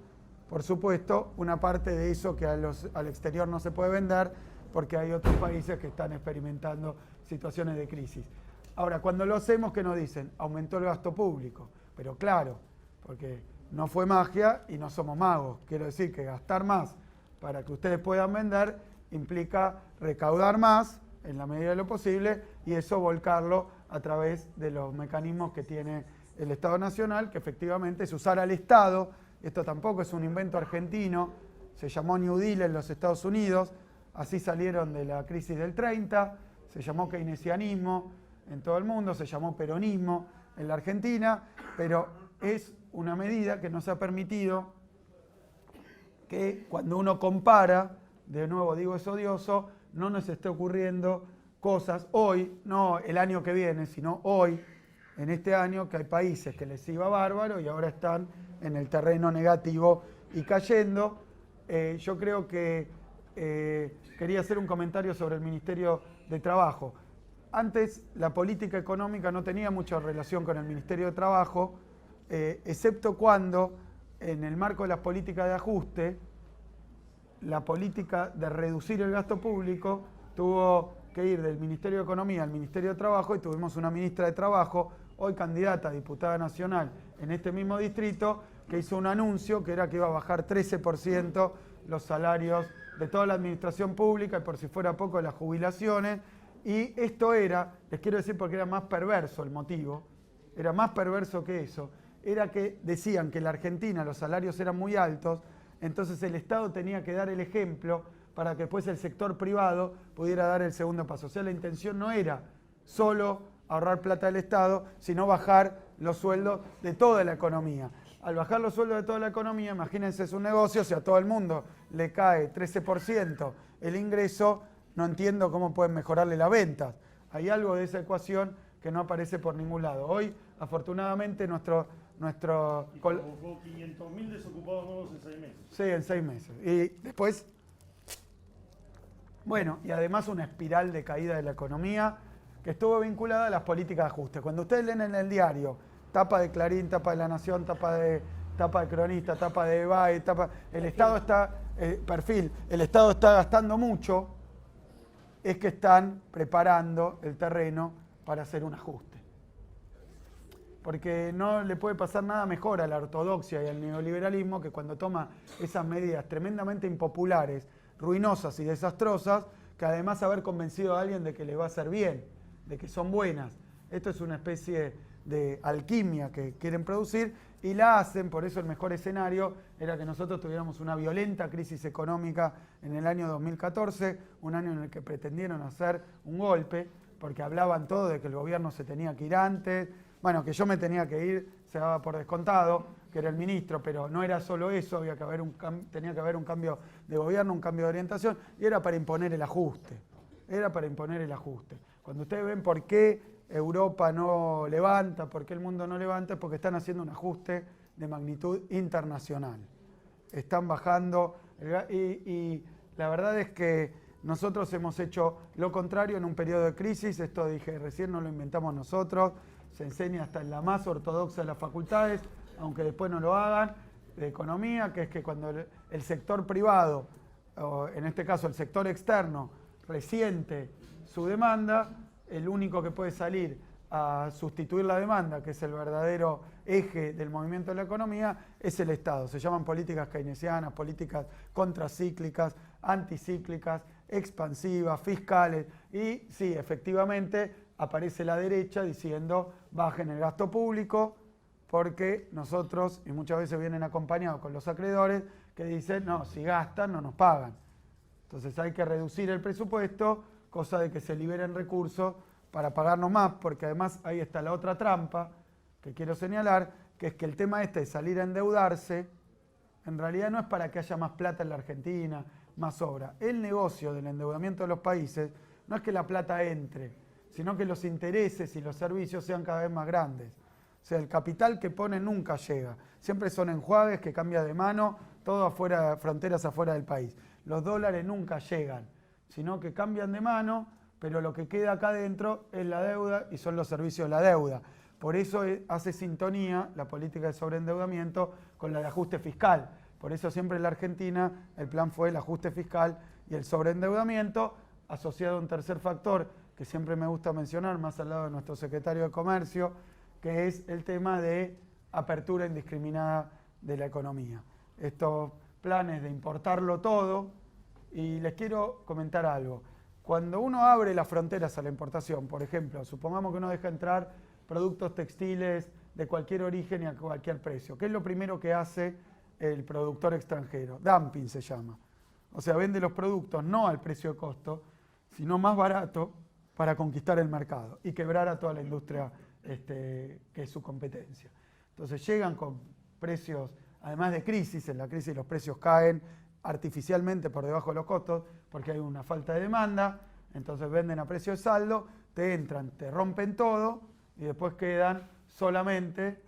por supuesto, una parte de eso que al exterior no se puede vender porque hay otros países que están experimentando situaciones de crisis. Ahora, cuando lo hacemos, ¿qué nos dicen? Aumentó el gasto público. Pero claro, porque no fue magia y no somos magos. Quiero decir que gastar más para que ustedes puedan vender implica recaudar más en la medida de lo posible y eso volcarlo a través de los mecanismos que tiene el Estado Nacional, que efectivamente es usar al Estado. Esto tampoco es un invento argentino, se llamó New Deal en los Estados Unidos, así salieron de la crisis del 30, se llamó keynesianismo en todo el mundo, se llamó peronismo en la Argentina, pero es una medida que nos ha permitido que cuando uno compara, de nuevo digo es odioso, no nos esté ocurriendo cosas hoy, no el año que viene, sino hoy, en este año, que hay países que les iba bárbaro y ahora están en el terreno negativo y cayendo. Yo creo que quería hacer un comentario sobre el Ministerio de Trabajo. Antes la política económica no tenía mucha relación con el Ministerio de Trabajo, excepto cuando en el marco de las políticas de ajuste, la política de reducir el gasto público tuvo que ir del Ministerio de Economía al Ministerio de Trabajo y tuvimos una ministra de Trabajo, hoy candidata a diputada nacional en este mismo distrito, que hizo un anuncio que era que iba a bajar 13% los salarios de toda la administración pública y por si fuera poco las jubilaciones. Y esto era, les quiero decir porque era más perverso el motivo, era más perverso que eso, era que decían que en la Argentina los salarios eran muy altos, entonces el Estado tenía que dar el ejemplo para que después el sector privado pudiera dar el segundo paso. O sea, la intención no era solo ahorrar plata del Estado, sino bajar los sueldos de toda la economía. Al bajar los sueldos de toda la economía, imagínense, es un negocio, si a todo el mundo le cae 13% el ingreso, no entiendo cómo pueden mejorarle las ventas. Hay algo de esa ecuación que no aparece por ningún lado. Hoy, afortunadamente, nuestro Hubo 500.000 desocupados nuevos en 6 meses. Sí, en 6 meses. Y después, bueno, y además una espiral de caída de la economía que estuvo vinculada a las políticas de ajuste. Cuando ustedes leen en el diario, tapa de Clarín, tapa de La Nación, tapa de Cronista, tapa de EBAE, el Estado está, el Estado está gastando mucho, es que están preparando el terreno para hacer un ajuste. Porque no le puede pasar nada mejor a la ortodoxia y al neoliberalismo que cuando toma esas medidas tremendamente impopulares, ruinosas y desastrosas, que además haber convencido a alguien de que le va a hacer bien, de que son buenas. Esto es una especie de alquimia que quieren producir y la hacen, por eso el mejor escenario era que nosotros tuviéramos una violenta crisis económica en el año 2014, un año en el que pretendieron hacer un golpe, porque hablaban todo de que el gobierno se tenía que ir antes, bueno, que yo me tenía que ir, se daba por descontado, que era el ministro, pero no era solo eso, tenía que haber un cambio de gobierno, un cambio de orientación, y era para imponer el ajuste. Cuando ustedes ven por qué Europa no levanta, por qué el mundo no levanta, es porque están haciendo un ajuste de magnitud internacional. Están bajando, y la verdad es que nosotros hemos hecho lo contrario en un periodo de crisis, esto dije recién, no lo inventamos nosotros, se enseña hasta en la más ortodoxa de las facultades, aunque después no lo hagan, de economía, que es que cuando el sector privado, o en este caso el sector externo, resiente su demanda, el único que puede salir a sustituir la demanda, que es el verdadero eje del movimiento de la economía, es el Estado. Se llaman políticas keynesianas, políticas contracíclicas, anticíclicas, expansivas, fiscales, y sí, efectivamente, aparece la derecha diciendo bajen el gasto público porque nosotros, y muchas veces vienen acompañados con los acreedores, que dicen, no, si gastan no nos pagan. Entonces hay que reducir el presupuesto, cosa de que se liberen recursos para pagarnos más, porque además ahí está la otra trampa que quiero señalar, que es que el tema este de salir a endeudarse, en realidad no es para que haya más plata en la Argentina, más obra. El negocio del endeudamiento de los países no es que la plata entre, sino que los intereses y los servicios sean cada vez más grandes. O sea, el capital que ponen nunca llega. Siempre son enjuagues que cambian de mano, todo afuera, fronteras afuera del país. Los dólares nunca llegan, sino que cambian de mano, pero lo que queda acá adentro es la deuda y son los servicios de la deuda. Por eso hace sintonía la política de sobreendeudamiento con la de ajuste fiscal. Por eso siempre en la Argentina el plan fue el ajuste fiscal y el sobreendeudamiento, asociado a un tercer factor que siempre me gusta mencionar, más al lado de nuestro secretario de Comercio, que es el tema de apertura indiscriminada de la economía. Estos planes de importarlo todo, y les quiero comentar algo. Cuando uno abre las fronteras a la importación, por ejemplo, supongamos que uno deja entrar productos textiles de cualquier origen y a cualquier precio, ¿qué es lo primero que hace el productor extranjero? Dumping se llama. O sea, vende los productos no al precio de costo, sino más barato para conquistar el mercado y quebrar a toda la industria que es su competencia. Entonces llegan con precios, además de crisis, en la crisis los precios caen artificialmente por debajo de los costos porque hay una falta de demanda, entonces venden a precio de saldo, te entran, te rompen todo y después quedan solamente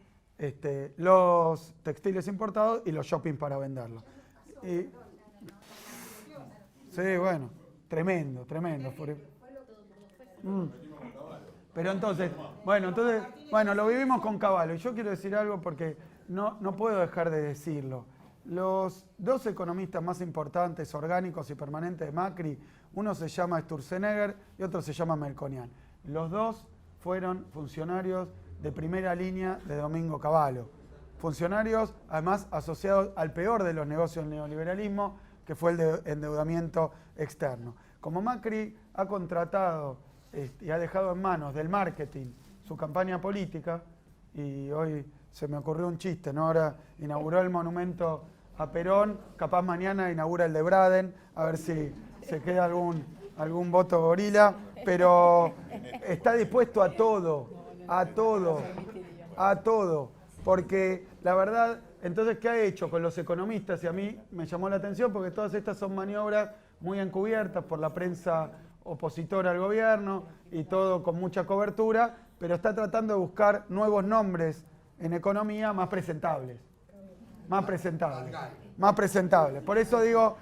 los textiles importados y los shopping para venderlos. Sí, bueno, tremendo. Pero entonces, lo vivimos con Cavallo. Y yo quiero decir algo porque no puedo dejar de decirlo. Los dos economistas más importantes, orgánicos y permanentes de Macri, uno se llama Sturzenegger y otro se llama Melconian. Los dos fueron funcionarios de primera línea de Domingo Cavallo. Funcionarios, además, asociados al peor de los negocios del neoliberalismo, que fue el de endeudamiento externo. Como Macri ha contratado y ha dejado en manos del marketing su campaña política, y hoy se me ocurrió un chiste, ¿no? Ahora inauguró el monumento a Perón, capaz mañana inaugura el de Braden, a ver si se queda algún voto gorila, pero está dispuesto a todo, a todo. Porque la verdad, entonces, ¿qué ha hecho con los economistas? Y a mí me llamó la atención porque todas estas son maniobras muy encubiertas por la prensa opositora al gobierno y todo con mucha cobertura, pero está tratando de buscar nuevos nombres en economía más presentables. Más presentables. Más presentables. Por eso digo,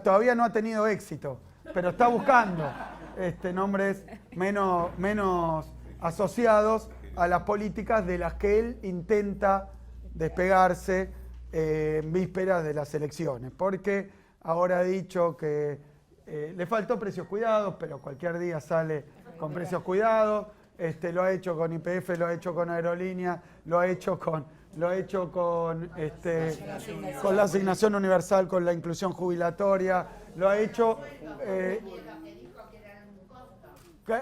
todavía no ha tenido éxito, pero está buscando nombres menos asociados a las políticas de las que él intenta despegarse en vísperas de las elecciones. Porque ahora ha dicho que le faltó precios cuidados, pero cualquier día sale con precios cuidados. Lo ha hecho con YPF, lo ha hecho con aerolíneas, lo ha hecho con la asignación universal, con la inclusión jubilatoria, lo ha hecho...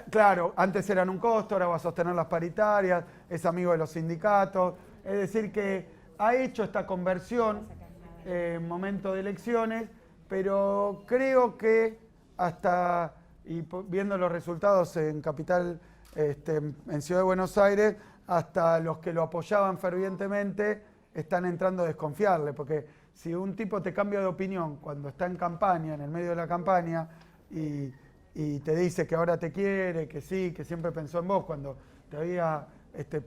claro, antes eran un costo, ahora va a sostener las paritarias, es amigo de los sindicatos, es decir que ha hecho esta conversión en momento de elecciones, pero creo que hasta, y viendo los resultados en Capital, en Ciudad de Buenos Aires, hasta los que lo apoyaban fervientemente están entrando a desconfiarle, porque si un tipo te cambia de opinión cuando está en campaña, en el medio de la campaña, y te dice que ahora te quiere, que sí, que siempre pensó en vos cuando te había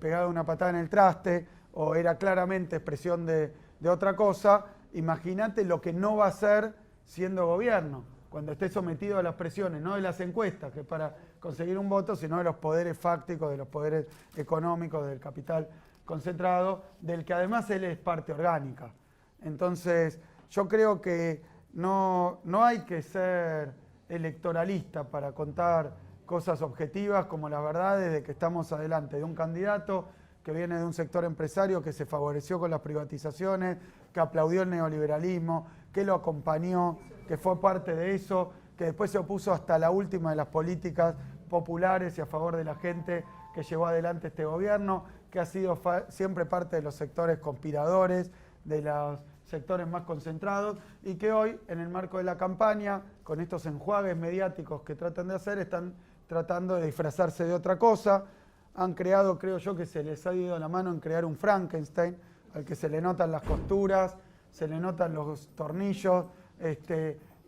pegado una patada en el traste, o era claramente expresión de otra cosa, imagínate lo que no va a hacer siendo gobierno, cuando esté sometido a las presiones, no de las encuestas, que es para conseguir un voto, sino de los poderes fácticos, de los poderes económicos, del capital concentrado, del que además él es parte orgánica. Entonces, yo creo que no hay que ser electoralista para contar cosas objetivas como las verdades de que estamos adelante de un candidato que viene de un sector empresario que se favoreció con las privatizaciones, que aplaudió el neoliberalismo, que lo acompañó, que fue parte de eso, que después se opuso hasta la última de las políticas populares y a favor de la gente que llevó adelante este gobierno, que ha sido siempre parte de los sectores conspiradores, de los sectores más concentrados, y que hoy, en el marco de la campaña, con estos enjuagues mediáticos que tratan de hacer, están tratando de disfrazarse de otra cosa. Han creado, creo yo, que se les ha ido la mano en crear un Frankenstein, al que se le notan las costuras, se le notan los tornillos,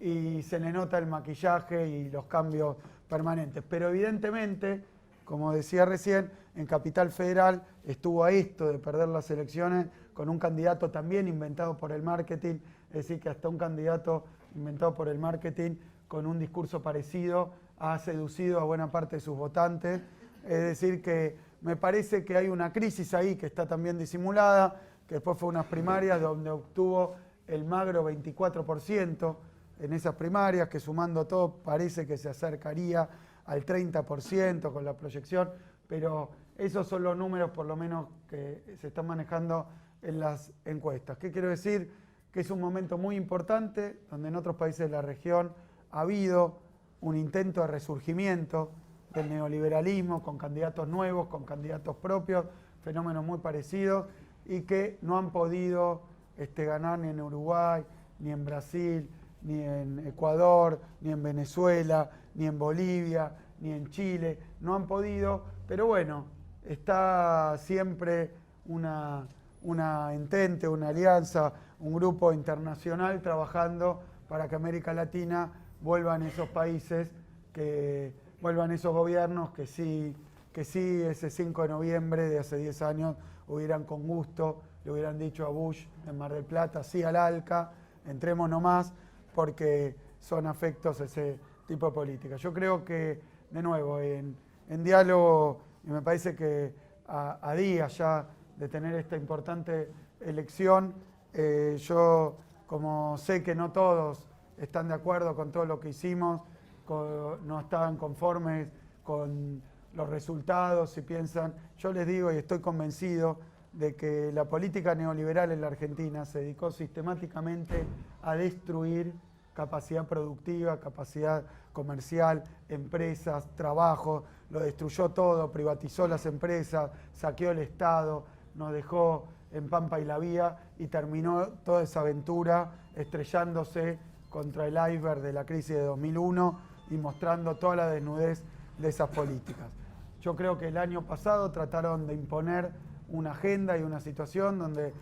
y se le nota el maquillaje y los cambios permanentes. Pero evidentemente, como decía recién, en Capital Federal estuvo a esto de perder las elecciones con un candidato también inventado por el marketing, es decir, que hasta un candidato inventado por el marketing con un discurso parecido ha seducido a buena parte de sus votantes. Es decir, que me parece que hay una crisis ahí que está también disimulada, que después fue unas primarias donde obtuvo el magro 24% en esas primarias, que sumando todo parece que se acercaría al 30% con la proyección, pero esos son los números por lo menos que se están manejando en las encuestas. ¿Qué quiero decir? Que es un momento muy importante donde en otros países de la región ha habido un intento de resurgimiento del neoliberalismo con candidatos nuevos, con candidatos propios, fenómenos muy parecidos y que no han podido ganar ni en Uruguay, ni en Brasil, ni en Ecuador, ni en Venezuela, ni en Bolivia, ni en Chile, no han podido, pero bueno, está siempre una entente, una alianza, un grupo internacional trabajando para que América Latina vuelvan esos países, que vuelvan esos gobiernos que sí ese 5 de noviembre de hace 10 años hubieran con gusto, le hubieran dicho a Bush en Mar del Plata, sí al ALCA, entremos nomás, porque son afectos a ese tipo de política. Yo creo que, de nuevo, en diálogo, y me parece que a días ya de tener esta importante elección, yo, como sé que no todos están de acuerdo con todo lo que hicimos, no estaban conformes con los resultados y piensan, yo les digo y estoy convencido de que la política neoliberal en la Argentina se dedicó sistemáticamente a destruir capacidad productiva, capacidad comercial, empresas, trabajo, lo destruyó todo, privatizó las empresas, saqueó el Estado, nos dejó en Pampa y la Vía y terminó toda esa aventura estrellándose contra el iceberg de la crisis de 2001 y mostrando toda la desnudez de esas políticas. Yo creo que el año pasado trataron de imponer una agenda y una situación donde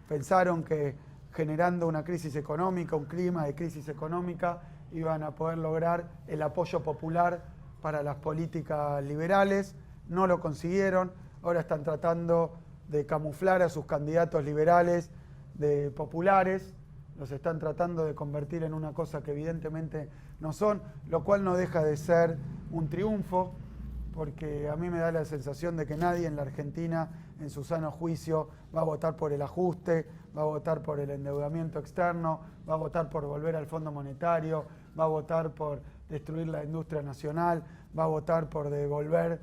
pensaron que generando una crisis económica, un clima de crisis económica, iban a poder lograr el apoyo popular para las políticas liberales. No lo consiguieron, ahora están tratando de camuflar a sus candidatos liberales de populares, los están tratando de convertir en una cosa que evidentemente no son, lo cual no deja de ser un triunfo, porque a mí me da la sensación de que nadie en la Argentina, en su sano juicio, va a votar por el ajuste, va a votar por el endeudamiento externo, va a votar por volver al Fondo Monetario, va a votar por destruir la industria nacional, va a votar por devolver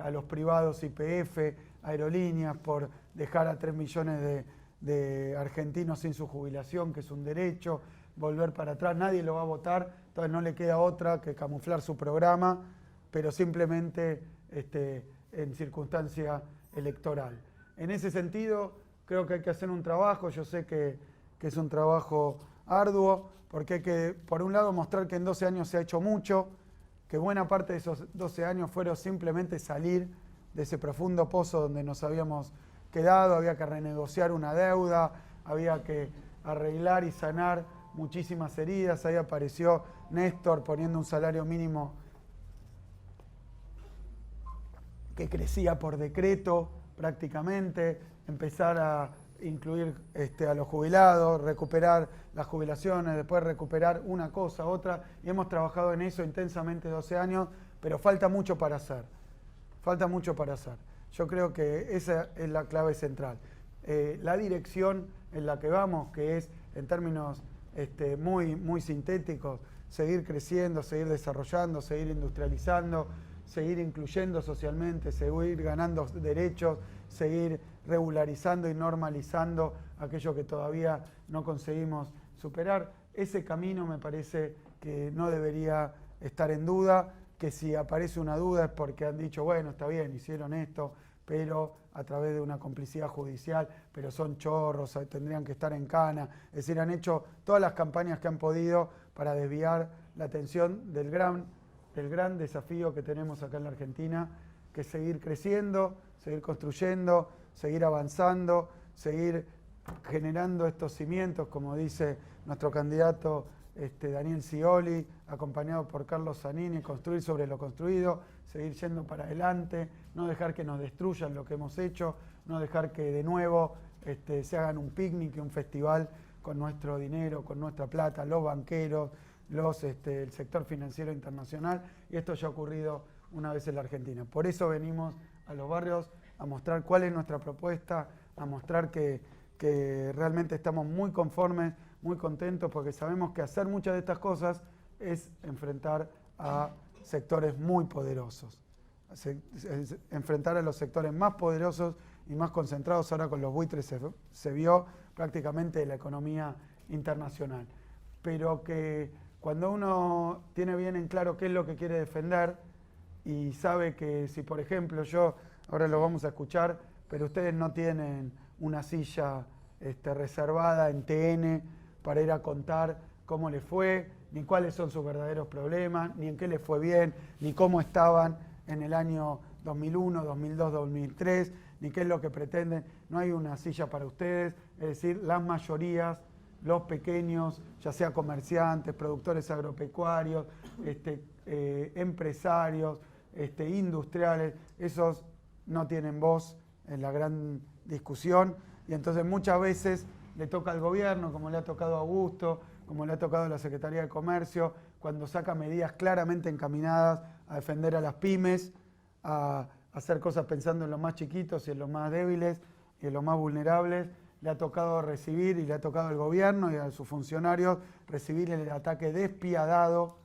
a los privados YPF, aerolíneas, por dejar a 3 millones de argentinos sin su jubilación, que es un derecho, volver para atrás. Nadie lo va a votar, entonces no le queda otra que camuflar su programa, pero simplemente en circunstancia electoral. En ese sentido, creo que hay que hacer un trabajo, yo sé que es un trabajo arduo, porque hay que, por un lado, mostrar que en 12 años se ha hecho mucho, que buena parte de esos 12 años fueron simplemente salir de ese profundo pozo donde nos habíamos quedado, había que renegociar una deuda, había que arreglar y sanar muchísimas heridas. Ahí apareció Néstor poniendo un salario mínimo que crecía por decreto prácticamente, empezar a incluir a los jubilados, recuperar las jubilaciones, después recuperar una cosa, otra, y hemos trabajado en eso intensamente 12 años, pero falta mucho para hacer, falta mucho para hacer. Yo creo que esa es la clave central. La dirección en la que vamos, que es en términos muy sintéticos, seguir creciendo, seguir desarrollando, seguir industrializando, seguir incluyendo socialmente, seguir ganando derechos, seguir regularizando y normalizando aquello que todavía no conseguimos superar. Ese camino me parece que no debería estar en duda, que si aparece una duda es porque han dicho, bueno, está bien, hicieron esto, pero a través de una complicidad judicial, pero son chorros, tendrían que estar en cana. Es decir, han hecho todas las campañas que han podido para desviar la atención del gran desafío que tenemos acá en la Argentina, que es seguir creciendo, seguir construyendo, seguir avanzando, seguir generando estos cimientos, como dice nuestro candidato Daniel Scioli, acompañado por Carlos Zanini, construir sobre lo construido, seguir yendo para adelante, no dejar que nos destruyan lo que hemos hecho, no dejar que de nuevo se hagan un picnic y un festival con nuestro dinero, con nuestra plata, los banqueros, el sector financiero internacional, y esto ya ha ocurrido una vez en la Argentina. Por eso venimos a los barrios a mostrar cuál es nuestra propuesta, a mostrar que realmente estamos muy conformes, muy contentos, porque sabemos que hacer muchas de estas cosas es enfrentar a sectores muy poderosos, enfrentar a los sectores más poderosos y más concentrados. Ahora con los buitres se vio prácticamente la economía internacional. Pero que cuando uno tiene bien en claro qué es lo que quiere defender y sabe que si, por ejemplo, ahora lo vamos a escuchar, pero ustedes no tienen una silla reservada en TN para ir a contar cómo les fue, ni cuáles son sus verdaderos problemas, ni en qué les fue bien, ni cómo estaban en el año 2001, 2002, 2003, ni qué es lo que pretenden. No hay una silla para ustedes, es decir, las mayorías, los pequeños, ya sea comerciantes, productores agropecuarios, empresarios, industriales, esos no tienen voz en la gran discusión, y entonces muchas veces le toca al gobierno, como le ha tocado a Augusto, como le ha tocado a la Secretaría de Comercio, cuando saca medidas claramente encaminadas a defender a las pymes, a hacer cosas pensando en los más chiquitos y en los más débiles y en los más vulnerables. Le ha tocado recibir, y le ha tocado al gobierno y a sus funcionarios, recibir el ataque despiadado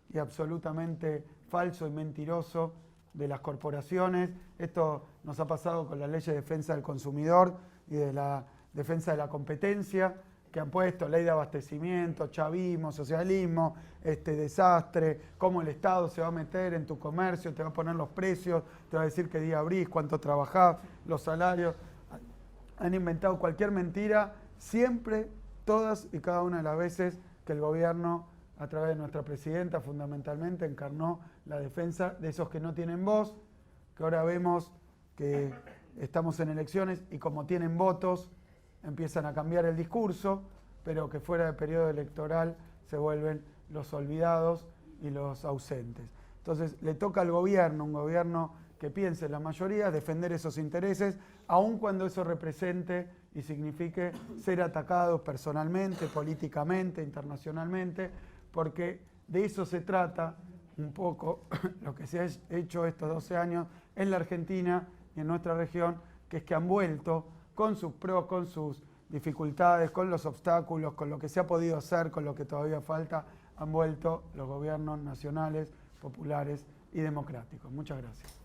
y absolutamente falso y mentiroso de las corporaciones. Esto nos ha pasado con la ley de defensa del consumidor y de la defensa de la competencia, que han puesto ley de abastecimiento, chavismo, socialismo, desastre, cómo el Estado se va a meter en tu comercio, te va a poner los precios, te va a decir qué día abrís, cuánto trabajás, los salarios. Han inventado cualquier mentira, siempre, todas y cada una de las veces que el gobierno, a través de nuestra presidenta, fundamentalmente encarnó la defensa de esos que no tienen voz, que ahora vemos que estamos en elecciones y como tienen votos, empiezan a cambiar el discurso, pero que fuera de periodo electoral se vuelven los olvidados y los ausentes. Entonces le toca al gobierno, un gobierno que piense en la mayoría, defender esos intereses, aun cuando eso represente y signifique ser atacados personalmente, políticamente, internacionalmente, porque de eso se trata un poco lo que se ha hecho estos 12 años en la Argentina y en nuestra región, que es que han vuelto con sus pros, con sus dificultades, con los obstáculos, con lo que se ha podido hacer, con lo que todavía falta, han vuelto los gobiernos nacionales, populares y democráticos. Muchas gracias.